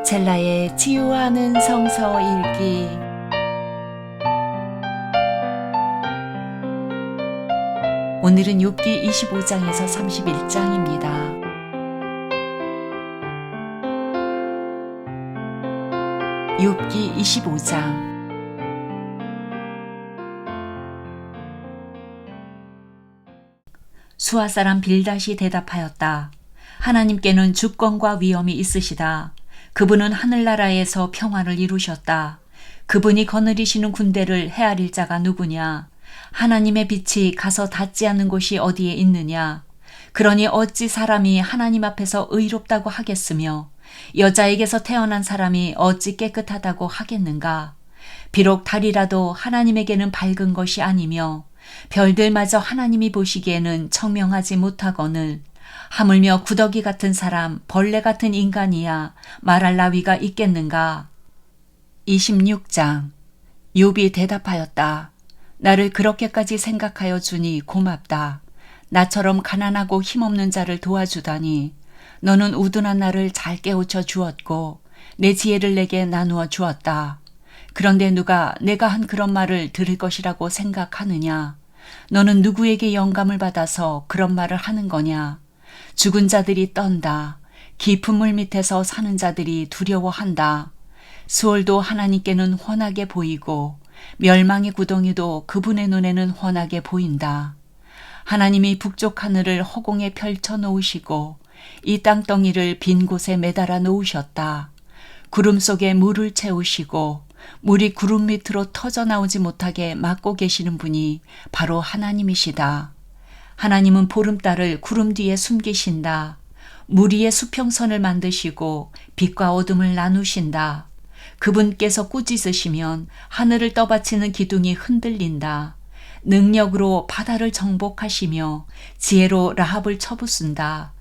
젤라의 치유하는 성서 읽기. 오늘은 욥기 25장에서 31장입니다. 욥기 25장. 수아 사람 빌닷이 대답하였다. 하나님께는 주권과 위엄이 있으시다. 그분은 하늘나라에서 평화를 이루셨다. 그분이 거느리시는 군대를 헤아릴 자가 누구냐? 하나님의 빛이 가서 닿지 않는 곳이 어디에 있느냐? 그러니 어찌 사람이 하나님 앞에서 의롭다고 하겠으며 여자에게서 태어난 사람이 어찌 깨끗하다고 하겠는가? 비록 달이라도 하나님에게는 밝은 것이 아니며 별들마저 하나님이 보시기에는 청명하지 못하거늘 하물며 구더기 같은 사람, 벌레 같은 인간이야 말할 나위가 있겠는가? 26장. 욥이 대답하였다. 나를 그렇게까지 생각하여 주니 고맙다. 나처럼 가난하고 힘없는 자를 도와주다니. 너는 우둔한 나를 잘 깨우쳐 주었고 내 지혜를 내게 나누어 주었다. 그런데 누가 내가 한 그런 말을 들을 것이라고 생각하느냐? 너는 누구에게 영감을 받아서 그런 말을 하는 거냐? 죽은 자들이 떤다. 깊은 물 밑에서 사는 자들이 두려워한다. 수월도 하나님께는 훤하게 보이고 멸망의 구덩이도 그분의 눈에는 훤하게 보인다. 하나님이 북쪽 하늘을 허공에 펼쳐 놓으시고 이 땅덩이를 빈 곳에 매달아 놓으셨다. 구름 속에 물을 채우시고 물이 구름 밑으로 터져 나오지 못하게 막고 계시는 분이 바로 하나님이시다. 하나님은 보름달을 구름 뒤에 숨기신다. 물 위에 수평선을 만드시고 빛과 어둠을 나누신다. 그분께서 꾸짖으시면 하늘을 떠받치는 기둥이 흔들린다. 능력으로 바다를 정복하시며 지혜로 라합을 쳐부순다.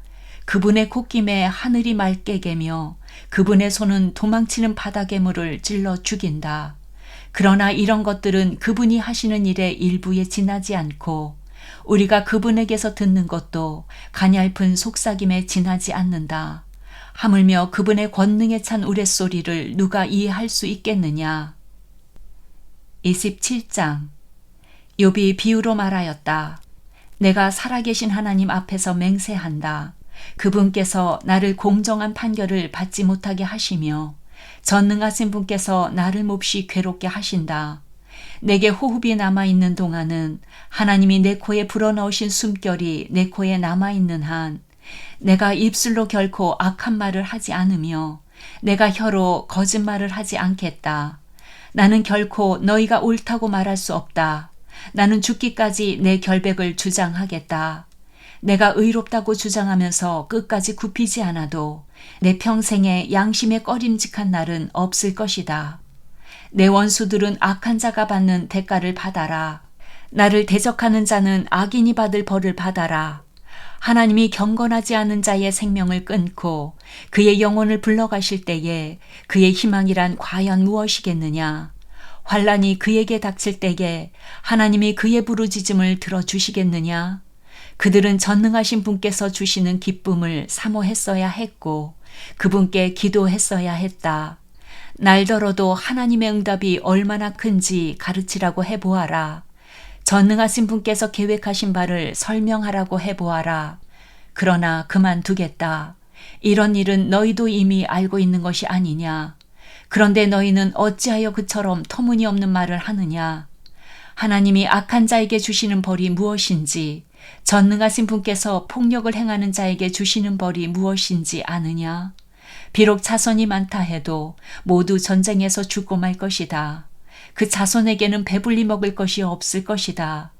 그분의 콧김에 하늘이 맑게 개며 그분의 손은 도망치는 바다 괴물을 찔러 죽인다. 그러나 이런 것들은 그분이 하시는 일의 일부에 지나지 않고 우리가 그분에게서 듣는 것도 가냘픈 속삭임에 지나지 않는다. 하물며 그분의 권능에 찬 우레소리를 누가 이해할 수 있겠느냐. 27장. 욥이 비유로 말하였다. 내가 살아계신 하나님 앞에서 맹세한다. 그분께서 나를 공정한 판결을 받지 못하게 하시며 전능하신 분께서 나를 몹시 괴롭게 하신다. 내게 호흡이 남아있는 동안은 하나님이 내 코에 불어넣으신 숨결이 내 코에 남아있는 한 내가 입술로 결코 악한 말을 하지 않으며 내가 혀로 거짓말을 하지 않겠다. 나는 결코 너희가 옳다고 말할 수 없다. 나는 죽기까지 내 결백을 주장하겠다. 내가 의롭다고 주장하면서 끝까지 굽히지 않아도 내 평생에 양심에 꺼림직한 날은 없을 것이다. 내 원수들은 악한 자가 받는 대가를 받아라. 나를 대적하는 자는 악인이 받을 벌을 받아라. 하나님이 경건하지 않은 자의 생명을 끊고 그의 영혼을 불러가실 때에 그의 희망이란 과연 무엇이겠느냐? 환난이 그에게 닥칠 때에 하나님이 그의 부르짖음을 들어주시겠느냐? 그들은 전능하신 분께서 주시는 기쁨을 사모했어야 했고 그분께 기도했어야 했다. 날더러도 하나님의 응답이 얼마나 큰지 가르치라고 해보아라. 전능하신 분께서 계획하신 바를 설명하라고 해보아라. 그러나 그만두겠다. 이런 일은 너희도 이미 알고 있는 것이 아니냐. 그런데 너희는 어찌하여 그처럼 터무니없는 말을 하느냐. 하나님이 악한 자에게 주시는 벌이 무엇인지 전능하신 분께서 폭력을 행하는 자에게 주시는 벌이 무엇인지 아느냐. 비록 자손이 많다 해도 모두 전쟁에서 죽고 말 것이다. 그 자손에게는 배불리 먹을 것이 없을 것이다.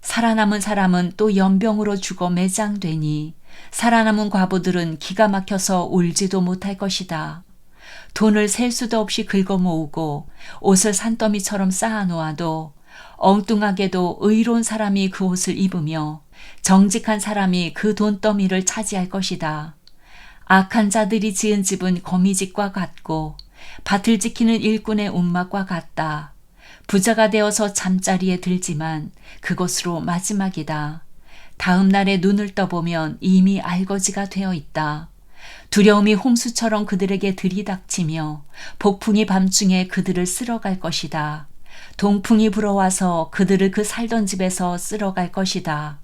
살아남은 사람은 또 연병으로 죽어 매장되니 살아남은 과부들은 기가 막혀서 울지도 못할 것이다. 돈을 셀 수도 없이 긁어 모으고 옷을 산더미처럼 쌓아놓아도 엉뚱하게도 의로운 사람이 그 옷을 입으며 정직한 사람이 그 돈더미를 차지할 것이다. 악한 자들이 지은 집은 거미집과 같고 밭을 지키는 일꾼의 움막과 같다. 부자가 되어서 잠자리에 들지만 그것으로 마지막이다. 다음 날에 눈을 떠보면 이미 알거지가 되어 있다. 두려움이 홍수처럼 그들에게 들이닥치며 폭풍이 밤중에 그들을 쓸어갈 것이다. 동풍이 불어와서 그들을 그 살던 집에서 쓸어갈 것이다.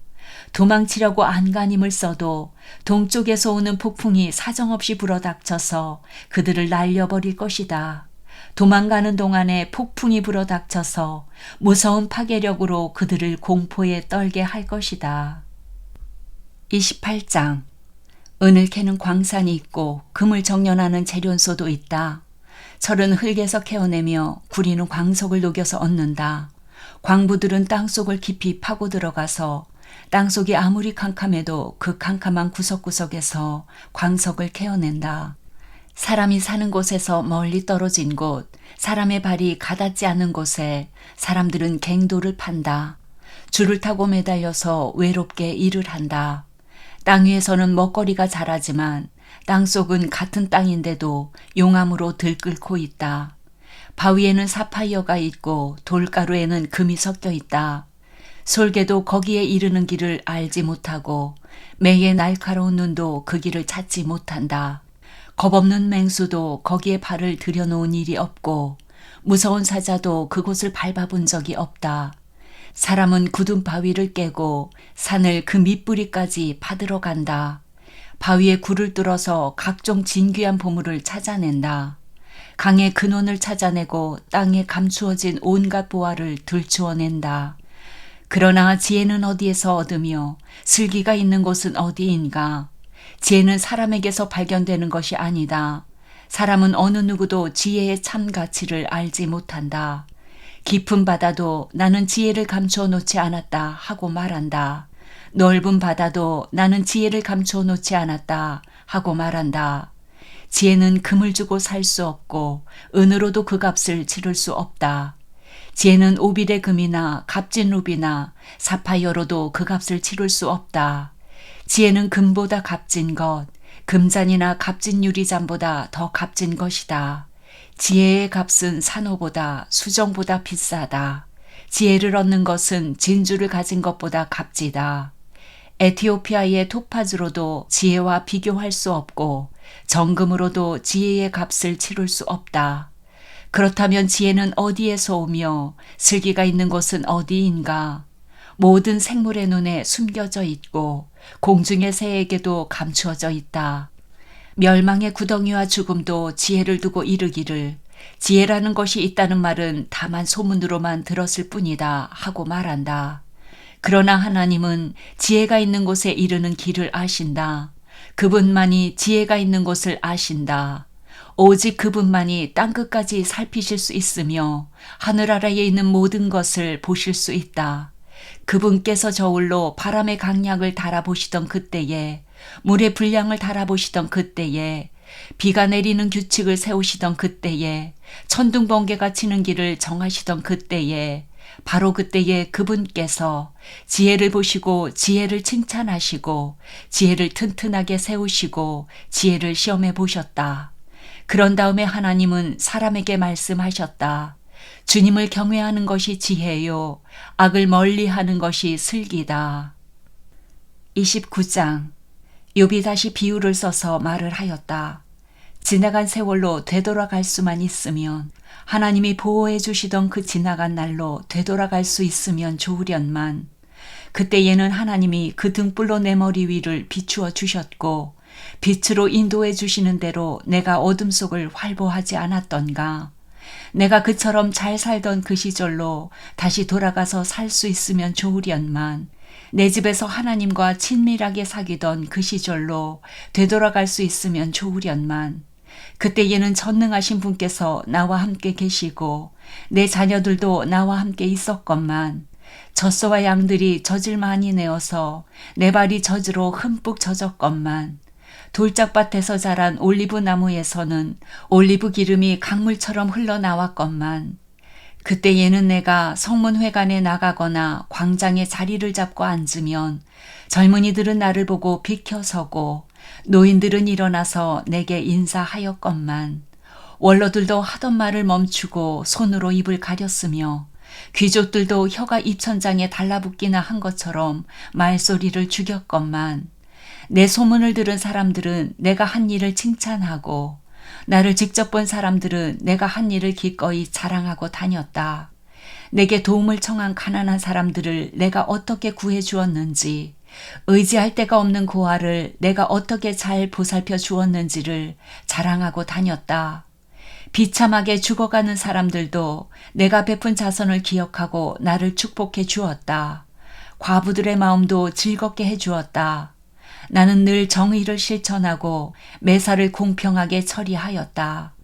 도망치려고 안간힘을 써도 동쪽에서 오는 폭풍이 사정없이 불어닥쳐서 그들을 날려버릴 것이다. 도망가는 동안에 폭풍이 불어닥쳐서 무서운 파괴력으로 그들을 공포에 떨게 할 것이다. 28장. 은을 캐는 광산이 있고 금을 정련하는 재련소도 있다. 철은 흙에서 캐어내며 구리는 광석을 녹여서 얻는다. 광부들은 땅속을 깊이 파고 들어가서 땅속이 아무리 캄캄해도 그 캄캄한 구석구석에서 광석을 캐어낸다. 사람이 사는 곳에서 멀리 떨어진 곳, 사람의 발이 가닿지 않는 곳에 사람들은 갱도를 판다. 줄을 타고 매달려서 외롭게 일을 한다. 땅 위에서는 먹거리가 자라지만 땅속은 같은 땅인데도 용암으로 들끓고 있다. 바위에는 사파이어가 있고 돌가루에는 금이 섞여 있다. 솔개도 거기에 이르는 길을 알지 못하고 매의 날카로운 눈도 그 길을 찾지 못한다. 겁없는 맹수도 거기에 발을 들여놓은 일이 없고 무서운 사자도 그곳을 밟아본 적이 없다. 사람은 굳은 바위를 깨고 산을 그 밑뿌리까지 파들어 간다. 바위에 굴을 뚫어서 각종 진귀한 보물을 찾아낸다. 강의 근원을 찾아내고 땅에 감추어진 온갖 보화를 들추어낸다. 그러나 지혜는 어디에서 얻으며 슬기가 있는 곳은 어디인가? 지혜는 사람에게서 발견되는 것이 아니다. 사람은 어느 누구도 지혜의 참 가치를 알지 못한다. 깊은 바다도 나는 지혜를 감추어 놓지 않았다 하고 말한다. 넓은 바다도 나는 지혜를 감추어 놓지 않았다 하고 말한다. 지혜는 금을 주고 살 수 없고 은으로도 그 값을 치를 수 없다. 지혜는 오빌의 금이나 값진 루비나 사파이어로도 그 값을 치를 수 없다. 지혜는 금보다 값진 것, 금잔이나 값진 유리잔보다 더 값진 것이다. 지혜의 값은 산호보다 수정보다 비싸다. 지혜를 얻는 것은 진주를 가진 것보다 값지다. 에티오피아의 토파즈로도 지혜와 비교할 수 없고 정금으로도 지혜의 값을 치를 수 없다. 그렇다면 지혜는 어디에서 오며 슬기가 있는 곳은 어디인가? 모든 생물의 눈에 숨겨져 있고 공중의 새에게도 감추어져 있다. 멸망의 구덩이와 죽음도 지혜를 두고 이르기를 지혜라는 것이 있다는 말은 다만 소문으로만 들었을 뿐이다 하고 말한다. 그러나 하나님은 지혜가 있는 곳에 이르는 길을 아신다. 그분만이 지혜가 있는 곳을 아신다. 오직 그분만이 땅끝까지 살피실 수 있으며 하늘 아래에 있는 모든 것을 보실 수 있다. 그분께서 저울로 바람의 강약을 달아보시던 그때에, 물의 분량을 달아보시던 그때에, 비가 내리는 규칙을 세우시던 그때에, 천둥번개가 치는 길을 정하시던 그때에, 바로 그때에 그분께서 지혜를 보시고 지혜를 칭찬하시고 지혜를 튼튼하게 세우시고 지혜를 시험해 보셨다. 그런 다음에 하나님은 사람에게 말씀하셨다. 주님을 경외하는 것이 지혜요, 악을 멀리하는 것이 슬기다. 29장. 욥이 다시 비유를 써서 말을 하였다. 지나간 세월로 되돌아갈 수만 있으면, 하나님이 보호해 주시던 그 지나간 날로 되돌아갈 수 있으면 좋으련만, 그때에는 하나님이 그 등불로 내 머리 위를 비추어 주셨고 빛으로 인도해 주시는 대로 내가 어둠 속을 활보하지 않았던가. 내가 그처럼 잘 살던 그 시절로 다시 돌아가서 살 수 있으면 좋으련만, 내 집에서 하나님과 친밀하게 사귀던 그 시절로 되돌아갈 수 있으면 좋으련만, 그때에는 전능하신 분께서 나와 함께 계시고 내 자녀들도 나와 함께 있었건만, 젖소와 양들이 젖을 많이 내어서 내 발이 젖으로 흠뻑 젖었건만, 돌짝밭에서 자란 올리브 나무에서는 올리브 기름이 강물처럼 흘러나왔건만, 그때에는 내가 성문회관에 나가거나 광장에 자리를 잡고 앉으면 젊은이들은 나를 보고 비켜서고 노인들은 일어나서 내게 인사하였건만, 원로들도 하던 말을 멈추고 손으로 입을 가렸으며 귀족들도 혀가 입천장에 달라붙기나 한 것처럼 말소리를 죽였건만, 내 소문을 들은 사람들은 내가 한 일을 칭찬하고 나를 직접 본 사람들은 내가 한 일을 기꺼이 자랑하고 다녔다. 내게 도움을 청한 가난한 사람들을 내가 어떻게 구해 주었는지, 의지할 데가 없는 고아를 내가 어떻게 잘 보살펴 주었는지를 자랑하고 다녔다. 비참하게 죽어가는 사람들도 내가 베푼 자선을 기억하고 나를 축복해 주었다. 과부들의 마음도 즐겁게 해 주었다. 나는 늘 정의를 실천하고 매사를 공평하게 처리하였다.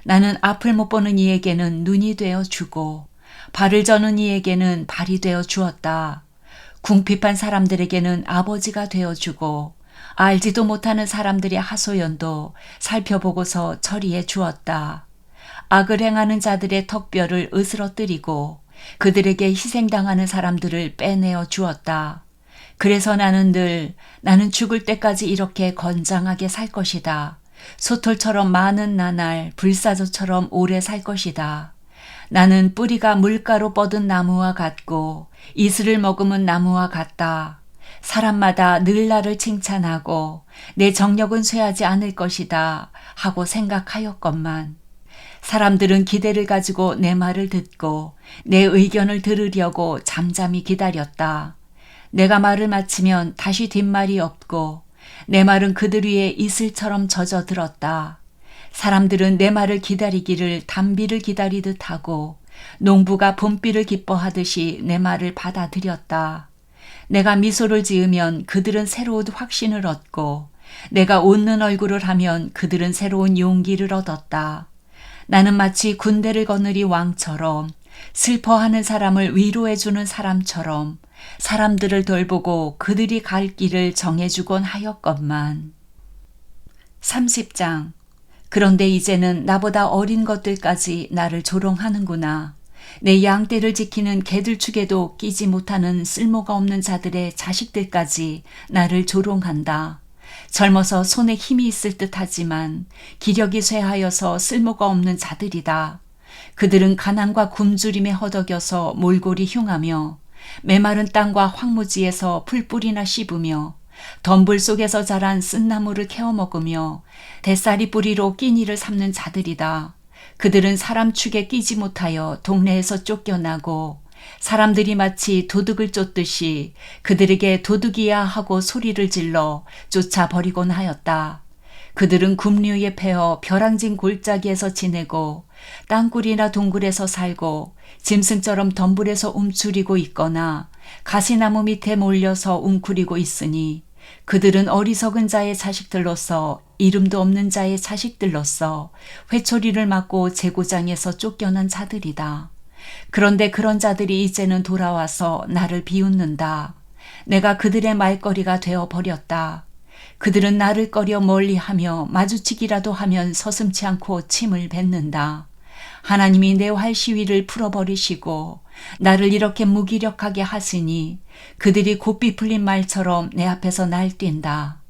나는 앞을 못 보는 이에게는 눈이 되어 주고 발을 저는 이에게는 발이 되어 주었다. 궁핍한 사람들에게는 아버지가 되어 주고 알지도 못하는 사람들의 하소연도 살펴보고서 처리해 주었다. 악을 행하는 자들의 턱뼈를 으스러뜨리고 그들에게 희생당하는 사람들을 빼내어 주었다. 그래서 나는 죽을 때까지 이렇게 건장하게 살 것이다. 소털처럼 많은 나날, 불사조처럼 오래 살 것이다. 나는 뿌리가 물가로 뻗은 나무와 같고 이슬을 머금은 나무와 같다. 사람마다 늘 나를 칭찬하고 내 정력은 쇠하지 않을 것이다 하고 생각하였건만 사람들은 기대를 가지고 내 말을 듣고 내 의견을 들으려고 잠잠히 기다렸다. 내가 말을 마치면 다시 뒷말이 없고 내 말은 그들 위에 이슬처럼 젖어들었다. 사람들은 내 말을 기다리기를 단비를 기다리듯 하고 농부가 봄비를 기뻐하듯이 내 말을 받아들였다. 내가 미소를 지으면 그들은 새로운 확신을 얻고 내가 웃는 얼굴을 하면 그들은 새로운 용기를 얻었다. 나는 마치 군대를 거느리 왕처럼 슬퍼하는 사람을 위로해주는 사람처럼 사람들을 돌보고 그들이 갈 길을 정해주곤 하였건만. 30장. 그런데 이제는 나보다 어린 것들까지 나를 조롱하는구나. 내 양떼를 지키는 개들축에도 끼지 못하는 쓸모가 없는 자들의 자식들까지 나를 조롱한다. 젊어서 손에 힘이 있을 듯 하지만 기력이 쇠하여서 쓸모가 없는 자들이다. 그들은 가난과 굶주림에 허덕여서 몰골이 흉하며 메마른 땅과 황무지에서 풀뿌리나 씹으며 덤불 속에서 자란 쓴나무를 캐어 먹으며 대싸리 뿌리로 끼니를 삼는 자들이다. 그들은 사람 축에 끼지 못하여 동네에서 쫓겨나고 사람들이 마치 도둑을 쫓듯이 그들에게 도둑이야 하고 소리를 질러 쫓아버리곤 하였다. 그들은 굽류에 패어 벼랑진 골짜기에서 지내고 땅굴이나 동굴에서 살고 짐승처럼 덤불에서 움츠리고 있거나 가시나무 밑에 몰려서 웅크리고 있으니 그들은 어리석은 자의 자식들로서 이름도 없는 자의 자식들로서 회초리를 맞고 제고장에서 쫓겨난 자들이다. 그런데 그런 자들이 이제는 돌아와서 나를 비웃는다. 내가 그들의 말거리가 되어버렸다. 그들은 나를 꺼려 멀리하며 마주치기라도 하면 서슴지 않고 침을 뱉는다. 하나님이 내 활시위를 풀어버리시고 나를 이렇게 무기력하게 하시니 그들이 곱비 풀린 말처럼 내 앞에서 날뛴다.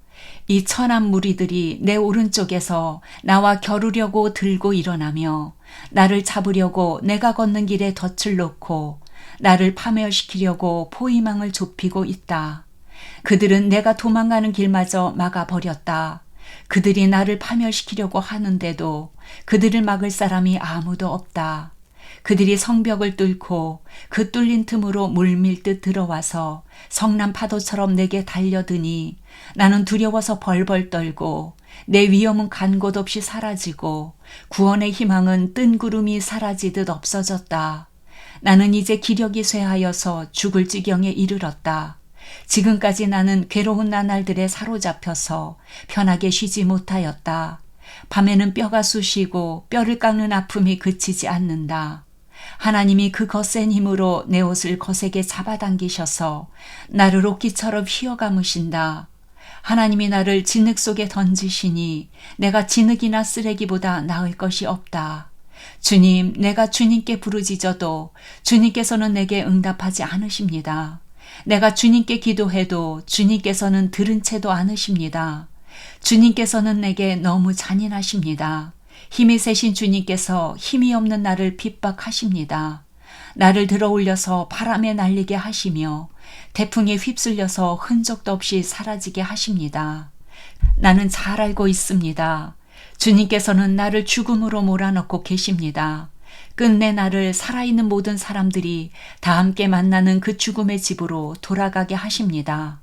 이 천한 무리들이 내 오른쪽에서 나와 겨루려고 들고 일어나며 나를 잡으려고 내가 걷는 길에 덫을 놓고 나를 파멸시키려고 포위망을 좁히고 있다. 그들은 내가 도망가는 길마저 막아버렸다. 그들이 나를 파멸시키려고 하는데도 그들을 막을 사람이 아무도 없다. 그들이 성벽을 뚫고 그 뚫린 틈으로 물밀듯 들어와서 성난 파도처럼 내게 달려드니 나는 두려워서 벌벌 떨고 내 위험은 간 곳 없이 사라지고 구원의 희망은 뜬 구름이 사라지듯 없어졌다. 나는 이제 기력이 쇠하여서 죽을 지경에 이르렀다. 지금까지 나는 괴로운 나날들에 사로잡혀서 편하게 쉬지 못하였다. 밤에는 뼈가 쑤시고 뼈를 깎는 아픔이 그치지 않는다. 하나님이 그 거센 힘으로 내 옷을 거세게 잡아당기셔서 나를 옥기처럼 휘어감으신다. 하나님이 나를 진흙 속에 던지시니 내가 진흙이나 쓰레기보다 나을 것이 없다. 주님, 내가 주님께 부르짖어도 주님께서는 내게 응답하지 않으십니다. 내가 주님께 기도해도 주님께서는 들은 채도 않으십니다. 주님께서는 내게 너무 잔인하십니다. 힘이 세신 주님께서 힘이 없는 나를 핍박하십니다. 나를 들어올려서 바람에 날리게 하시며 태풍에 휩쓸려서 흔적도 없이 사라지게 하십니다. 나는 잘 알고 있습니다. 주님께서는 나를 죽음으로 몰아넣고 계십니다. 끝내 나를 살아있는 모든 사람들이 다 함께 만나는 그 죽음의 집으로 돌아가게 하십니다.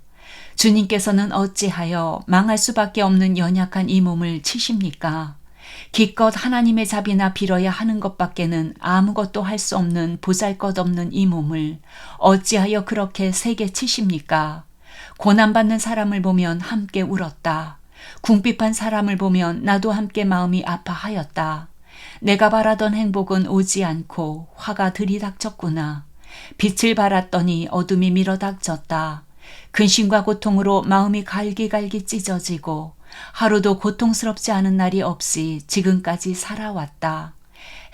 주님께서는 어찌하여 망할 수밖에 없는 연약한 이 몸을 치십니까? 기껏 하나님의 자비나 빌어야 하는 것밖에는 아무것도 할 수 없는 보잘것없는 이 몸을 어찌하여 그렇게 세게 치십니까? 고난받는 사람을 보면 함께 울었다. 궁핍한 사람을 보면 나도 함께 마음이 아파하였다. 내가 바라던 행복은 오지 않고 화가 들이닥쳤구나. 빛을 발았더니 어둠이 밀어닥쳤다. 근심과 고통으로 마음이 갈기갈기 찢어지고 하루도 고통스럽지 않은 날이 없이 지금까지 살아왔다.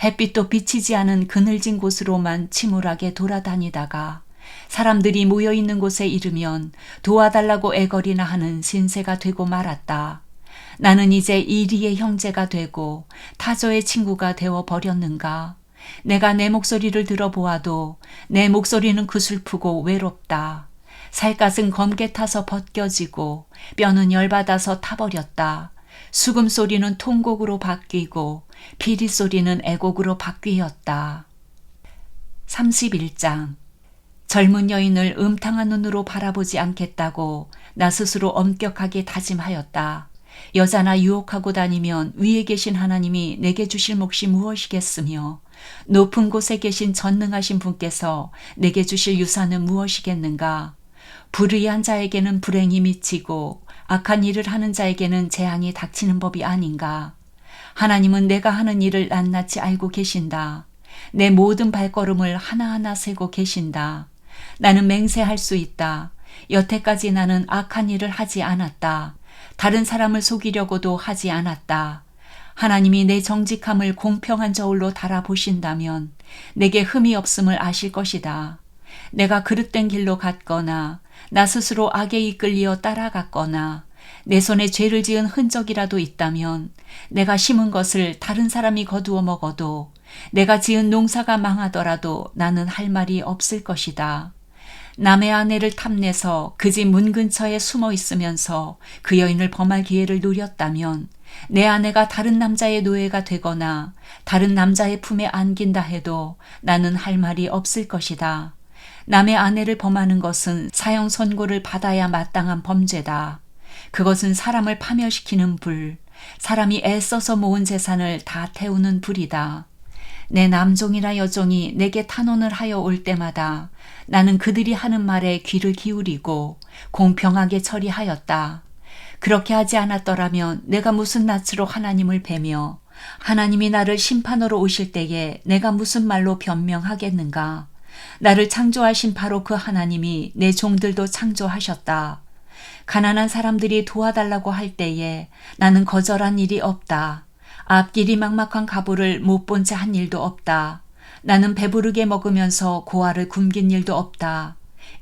햇빛도 비치지 않은 그늘진 곳으로만 침울하게 돌아다니다가 사람들이 모여있는 곳에 이르면 도와달라고 애걸이나 하는 신세가 되고 말았다. 나는 이제 이리의 형제가 되고 타저의 친구가 되어버렸는가? 내가 내 목소리를 들어보아도 내 목소리는 그슬프고 외롭다. 살갗은 검게 타서 벗겨지고 뼈는 열받아서 타버렸다. 수금 소리는 통곡으로 바뀌고 피리 소리는 애곡으로 바뀌었다. 31장. 젊은 여인을 음탕한 눈으로 바라보지 않겠다고 나 스스로 엄격하게 다짐하였다. 여자나 유혹하고 다니면 위에 계신 하나님이 내게 주실 몫이 무엇이겠으며 높은 곳에 계신 전능하신 분께서 내게 주실 유산은 무엇이겠는가? 불의한 자에게는 불행이 미치고 악한 일을 하는 자에게는 재앙이 닥치는 법이 아닌가? 하나님은 내가 하는 일을 낱낱이 알고 계신다. 내 모든 발걸음을 하나하나 세고 계신다. 나는 맹세할 수 있다. 여태까지 나는 악한 일을 하지 않았다. 다른 사람을 속이려고도 하지 않았다. 하나님이 내 정직함을 공평한 저울로 달아보신다면 내게 흠이 없음을 아실 것이다. 내가 그릇된 길로 갔거나 나 스스로 악에 이끌리어 따라갔거나 내 손에 죄를 지은 흔적이라도 있다면 내가 심은 것을 다른 사람이 거두어 먹어도 내가 지은 농사가 망하더라도 나는 할 말이 없을 것이다. 남의 아내를 탐내서 그 집 문 근처에 숨어 있으면서 그 여인을 범할 기회를 노렸다면 내 아내가 다른 남자의 노예가 되거나 다른 남자의 품에 안긴다 해도 나는 할 말이 없을 것이다. 남의 아내를 범하는 것은 사형 선고를 받아야 마땅한 범죄다. 그것은 사람을 파멸시키는 불, 사람이 애써서 모은 재산을 다 태우는 불이다. 내 남종이나 여종이 내게 탄원을 하여 올 때마다 나는 그들이 하는 말에 귀를 기울이고 공평하게 처리하였다. 그렇게 하지 않았더라면 내가 무슨 낯으로 하나님을 뵈며 하나님이 나를 심판하러 오실 때에 내가 무슨 말로 변명하겠는가? 나를 창조하신 바로 그 하나님이 내 종들도 창조하셨다. 가난한 사람들이 도와달라고 할 때에 나는 거절한 일이 없다. 앞길이 막막한 가부를 못 본 채 한 일도 없다. 나는 배부르게 먹으면서 고아를 굶긴 일도 없다.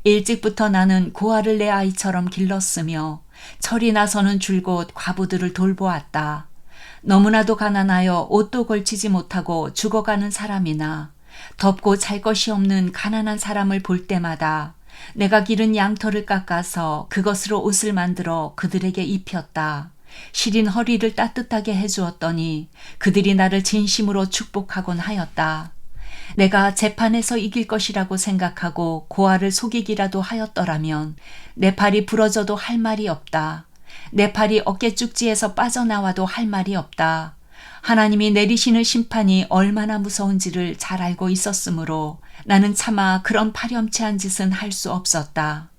일찍부터 나는 고아를 내 아이처럼 길렀으며 철이 나서는 줄곧 과부들을 돌보았다. 너무나도 가난하여 옷도 걸치지 못하고 죽어가는 사람이나 덥고 잘 것이 없는 가난한 사람을 볼 때마다 내가 기른 양털을 깎아서 그것으로 옷을 만들어 그들에게 입혔다. 시린 허리를 따뜻하게 해주었더니 그들이 나를 진심으로 축복하곤 하였다. 내가 재판에서 이길 것이라고 생각하고 고아를 속이기라도 하였더라면 내 팔이 부러져도 할 말이 없다. 내 팔이 어깨 쭉지에서 빠져나와도 할 말이 없다. 하나님이 내리시는 심판이 얼마나 무서운지를 잘 알고 있었으므로 나는 차마 그런 파렴치한 짓은 할 수 없었다.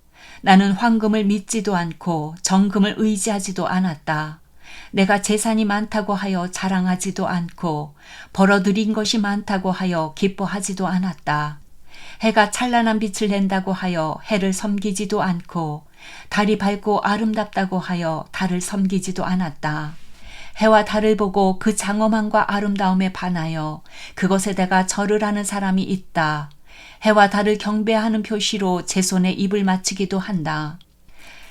나는 황금을 믿지도 않고 정금을 의지하지도 않았다. 내가 재산이 많다고 하여 자랑하지도 않고 벌어들인 것이 많다고 하여 기뻐하지도 않았다. 해가 찬란한 빛을 낸다고 하여 해를 섬기지도 않고 달이 밝고 아름답다고 하여 달을 섬기지도 않았다. 해와 달을 보고 그 장엄함과 아름다움에 반하여 그것에 내가 절을 하는 사람이 있다. 해와 달을 경배하는 표시로 제 손에 입을 맞추기도 한다.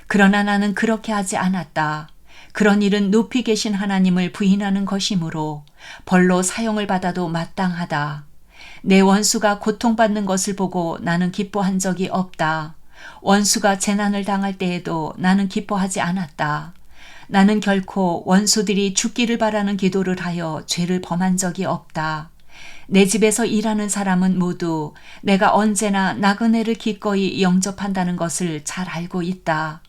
그러나 나는 그렇게 하지 않았다. 그런 일은 높이 계신 하나님을 부인하는 것이므로 벌로 사형을 받아도 마땅하다. 내 원수가 고통받는 것을 보고 나는 기뻐한 적이 없다. 원수가 재난을 당할 때에도 나는 기뻐하지 않았다. 나는 결코 원수들이 죽기를 바라는 기도를 하여 죄를 범한 적이 없다. 내 집에서 일하는 사람은 모두 내가 언제나 나그네를 기꺼이 영접한다는 것을 잘 알고 있다.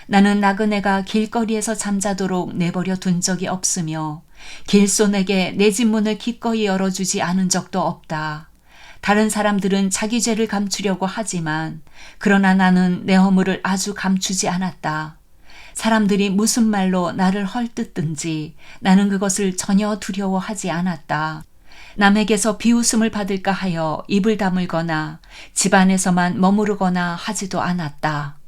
나는 나그네가 길거리에서 잠자도록 내버려 둔 적이 없으며 길손에게 내 집 문을 기꺼이 열어주지 않은 적도 없다. 다른 사람들은 자기 죄를 감추려고 하지만 그러나 나는 내 허물을 아주 감추지 않았다. 사람들이 무슨 말로 나를 헐뜯든지 나는 그것을 전혀 두려워하지 않았다. 남에게서 비웃음을 받을까 하여 입을 다물거나 집안에서만 머무르거나 하지도 않았다.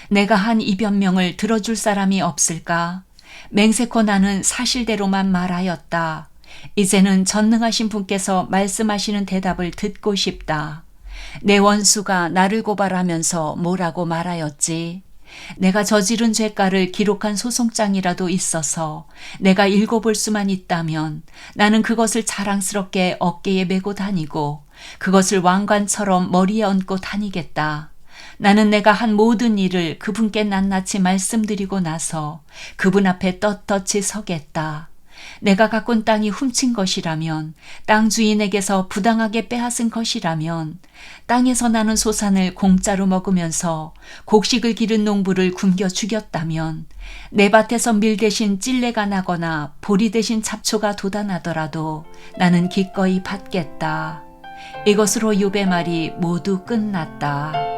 내가 한 이 변명을 들어줄 사람이 없을까? 맹세코 나는 사실대로만 말하였다. 이제는 전능하신 분께서 말씀하시는 대답을 듣고 싶다. 내 원수가 나를 고발하면서 뭐라고 말하였지? 내가 저지른 죄가를 기록한 소송장이라도 있어서 내가 읽어볼 수만 있다면 나는 그것을 자랑스럽게 어깨에 메고 다니고 그것을 왕관처럼 머리에 얹고 다니겠다. 나는 내가 한 모든 일을 그분께 낱낱이 말씀드리고 나서 그분 앞에 떳떳이 서겠다. 내가 가꾼 땅이 훔친 것이라면, 땅 주인에게서 부당하게 빼앗은 것이라면, 땅에서 나는 소산을 공짜로 먹으면서 곡식을 기른 농부를 굶겨 죽였다면, 내 밭에서 밀 대신 찔레가 나거나 보리 대신 잡초가 돋아나더라도 나는 기꺼이 받겠다. 이것으로 욥의 말이 모두 끝났다.